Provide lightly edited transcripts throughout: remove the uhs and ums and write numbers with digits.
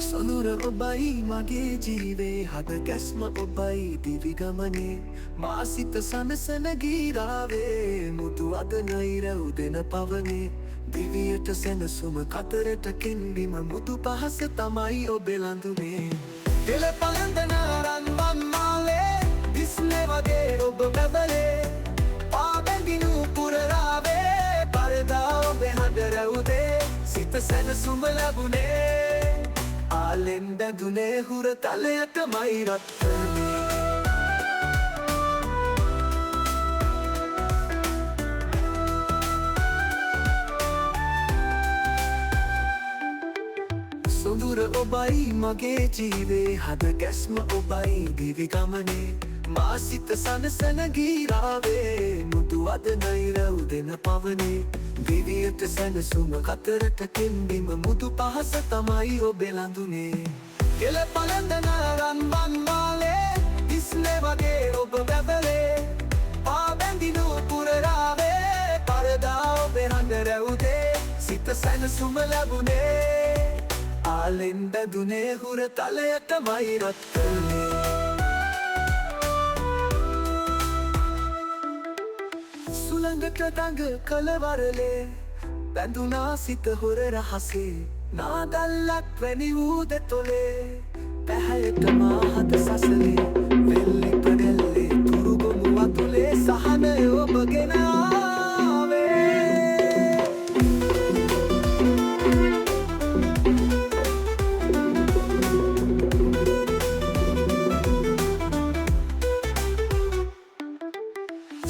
සොඳුර ඔබයි මගේ ජීවේ හද ගැස්ම ඔබයි දිවි ගමනේ මා සිත සනසන ගීරාවේ මුතු අද නයිර උදෙන පවනේ දිවියට සැනසුම කතරට කින්බිම මුතු පහස තමයි ඔබේ ළඳුනේ දෙල පළඳන රන්වන් මාලේ දිස්නේ වගේ ඔබ බැබලේ පාබැඳිනු පුරරාවේ පරදා ඔබේ හද රැවුදේ සිත සැනසුම ලැබුනේ ආලෙන් බැඳුනේ හුර තලයටමයි රත්තරනේ සොඳුර ඔබයි මගේ ජීවේ හද ගැස්ම ඔබයි දිවි ගමනේ මා සිත සනසන ගීරාවේ මුතු අද නයිර උදෙන පවනේ දිවියට සැනසුම කතරට කෙම්බිම මුතු පහස තමයි ඔබේ ළඳුනේ කෙල පළඳන රන්වන් මාලේ දිස්නේ වගේ ඔබ බැබලේ පාබැඳිනු පුරරාවේ පරදා ඔබේ හඳ රැවුදේ සිත සැනසුම ලැබුනේ ආලෙන් බැඳුනේ හුර තලයටමයි රත්තරනේ සුළඟට දඟ කලවරලේ බැඳුනා සිත හොර රහසේ නාදල්ලක් වැනි වූ දෙතොලේ පැහැයට මාහත සසලේ වෙල්ලි පඩැල්ලේ තුරුගොමු වතුලේ සහනය ඔබගෙන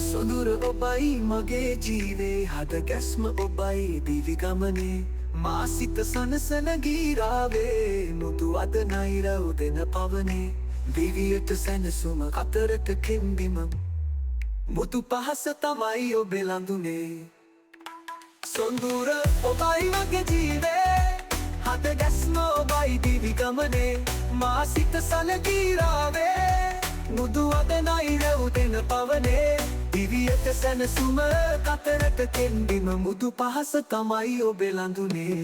සොඳුර ඔබයි මගේ ජීවේ හද ගැස්ම ඔබයි දිවි ගමනේ මා සිත සනසන ගීරාවේ මුතු අද නයිර උදෙන පවනේ දිවියට සැනසුම කතරට කෙම්බිම මුතු පහස තමයි ඔබේ ළඳුනේ සොඳුර ඔබයි මගේ ජීවේ හද ගැස්ම ඔබයි දිවි ගමනේ මා සිත සන ගීරාවේ මුදු අද නයිර උදෙන පවනේ දිවියට සැනසුම කතරට කෙන්බිම මුදු පහස තමයි ඔබේ ළඳුනේ